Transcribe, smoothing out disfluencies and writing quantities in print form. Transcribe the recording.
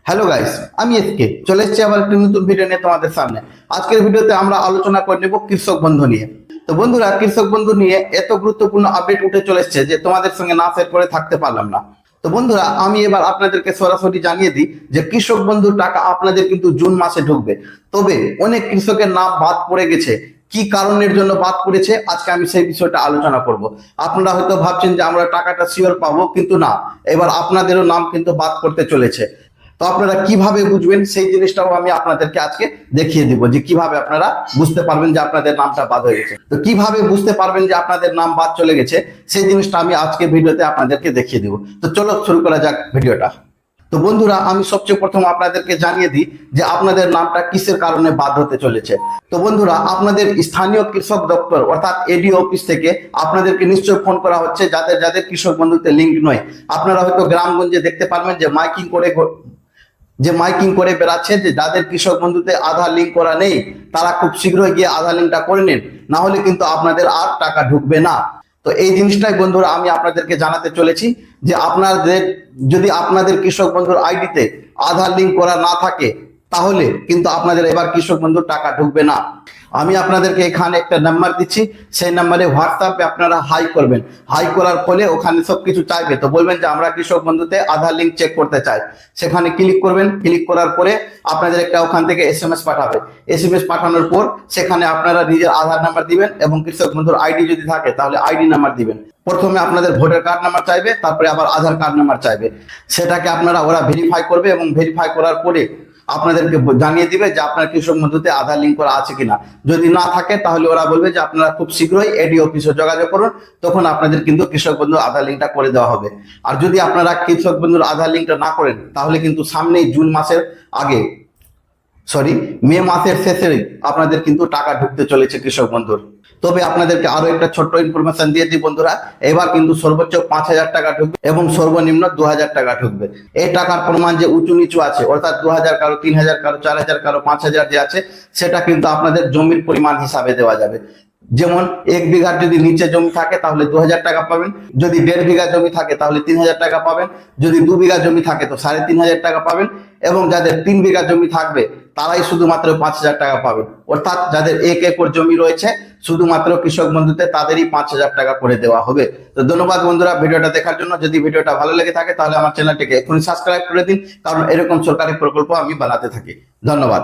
Hello guys, আমি SK চলে এসেছি আবার একটি নতুন ভিডিও নিয়ে তোমাদের সামনে। আজকের ভিডিওতে আমরা আলোচনা করে নেব কৃষক বন্ধু নিয়ে। তো বন্ধুরা, কৃষক বন্ধু নিয়ে এত গুরুত্বপূর্ণ আপডেট উঠে চলে এসেছে যে তোমাদের সঙ্গে না শেয়ার করে থাকতে পারলাম না। তো বন্ধুরা, আমি এবার আপনাদেরকে সরাসরি জানিয়ে দিই যে কৃষক বন্ধুর টাকা আপনাদের কিন্তু জুন মাসে ঢুকবে। তবে অনেক কৃষকের নাম বাদ পড়ে গেছে। কি কারণের জন্য বাদ পড়েছে আজকে আমি সেই বিষয়টা আলোচনা করব। আপনারা হয়তো ভাবছেন যে আমরা টাকাটা শিওর পাবো, কিন্তু না, এবার আপনাদেরও নাম কিন্তু বাদ করতে চলেছে। তো আপনারা কিভাবে বুঝবেন সেই জিনিসটাও আমি আপনাদেরকে আজকে দেখিয়ে দিব, যে কিভাবে আপনারা বুঝতে পারবেন যে আপনাদের নামটা বাদ হয়ে গেছে। তো কিভাবে বুঝতে পারবেন যে আপনাদের নাম বাদ চলে গেছে সেই জিনিসটা আমি আজকে ভিডিওতে আপনাদেরকে দেখিয়ে দিব। তো চলো শুরু করা যাক ভিডিওটা। তো বন্ধুরা, আমি সবচেয়ে প্রথম আপনাদেরকে জানিয়ে দিই যে আপনাদের নামটা কিসের কারণে বাদ হতে চলেছে। তো বন্ধুরা, আপনাদের স্থানীয় কৃষক দপ্তর অর্থাৎ এডি অফিস থেকে আপনাদেরকে নিশ্চয় ফোন করা হচ্ছে যাদের যাদের কৃষক বন্ধুতে লিঙ্ক নয়। আপনারা হয়তো গ্রামগঞ্জে দেখতে পারবেন যে মাইকিং করে বেড়াচ্ছে যে যাদের কৃষক বন্ধুতে আধার লিঙ্ক করা নেই তারা খুব শীঘ্রই গিয়ে আধার লিঙ্কটা করে নিন, না হলে কিন্তু আপনাদের আর টাকা ঢুকবে না। তো এই জিনিসটাই বন্ধুরা আমি আপনাদেরকে জানাতে চলেছি যে যদি আপনাদের কৃষক বন্ধুর আইডিতে আধার লিঙ্ক করা না থাকে তাহলে কিন্তু আপনাদের এবার কৃষক বন্ধুর টাকা ঢুকবে না। আমি আপনাদেরকে এখানে একটা নাম্বার দিচ্ছি, সেই নাম্বারে হোয়াটসঅ্যাপে আপনারা হাই করবেন। হাই করার ফলে ওখানে সবকিছু চাইবে, তো বলবেন যে আমরা কৃষক বন্ধুতে আধার লিঙ্ক চেক করতে চাই। সেখানে ক্লিক করবেন। ক্লিক করার পরে আপনাদের একটা ওখান থেকে এসএমএস পাঠাবে। এসএমএস পাঠানোর পর সেখানে আপনারা নিজের আধার নাম্বার দিবেন এবং কৃষক বন্ধুর আইডি যদি থাকে তাহলে আইডি নাম্বার দিবেন। প্রথমে আপনাদের ভোটার কার্ড নাম্বার চাইবে, তারপরে আবার আধার কার্ড নাম্বার চাইবে। সেটাকে ওরা ভেরিফাই করবে এবং ভেরিফাই করার পরে আপনাদেরকে জানিয়ে দিবে যে আপনার কৃষক বন্ধুতে আধার লিঙ্ক করা আছে কিনা। যদি না থাকে তাহলে ওরা বলবে যে আপনারা খুব শীঘ্রই এডি অফিসে যোগাযোগ করুন, তখন আপনাদের কিন্তু কৃষক বন্ধু আধার লিঙ্কটা করে দেওয়া হবে। আর যদি আপনারা কৃষক বন্ধুর আধার লিঙ্কটা না করেন তাহলে কিন্তু সামনেই মে মাসের শেষে আপনাদের কিন্তু টাকা ঢুকতে চলেছে কৃষক বন্ধুর। তবে আপনাদেরকে আরো একটা ছোট্ট ইনফরমেশন দিয়ে দিই বন্ধুরা, এবার কিন্তু সর্বোচ্চ 5,000 টাকা ঢুকবে এবং সর্বনিম্ন 2,000 টাকা ঢুকবে। এই টাকার পরিমাণ যে উঁচু নিচু আছে, অর্থাৎ 2,000 কারো 3,000 কারো 4,000 কারো 5,000 যে আছে, সেটা কিন্তু আপনাদের জমির পরিমাণ হিসাবে দেওয়া যাবে। যেমন 1 বিঘার যদি নিচে জমি থাকে তাহলে 2,000 টাকা পাবেন, যদি 1.5 বিঘা জমি থাকে তাহলে 3,000 টাকা পাবেন, যদি 2 বিঘা জমি থাকে তো 3,500 টাকা পাবেন, এবং যাদের 3 বিঘা জমি থাকবে তারাই শুধুমাত্র 5,000 টাকা পাবেন। অর্থাৎ যাদের 1 একর জমি রয়েছে শুধুমাত্র কৃষক বন্ধুতে তাদেরই 5,000 টাকা করে দেওয়া হবে। তো ধন্যবাদ বন্ধুরা ভিডিওটা দেখার জন্য। যদি ভিডিওটা ভালো লেগে থাকে তাহলে আমার চ্যানেলটিকে এখনই সাবস্ক্রাইব করে দিন, কারণ এরকম সরকারি প্রকল্প আমি বানাতে থাকি। ধন্যবাদ।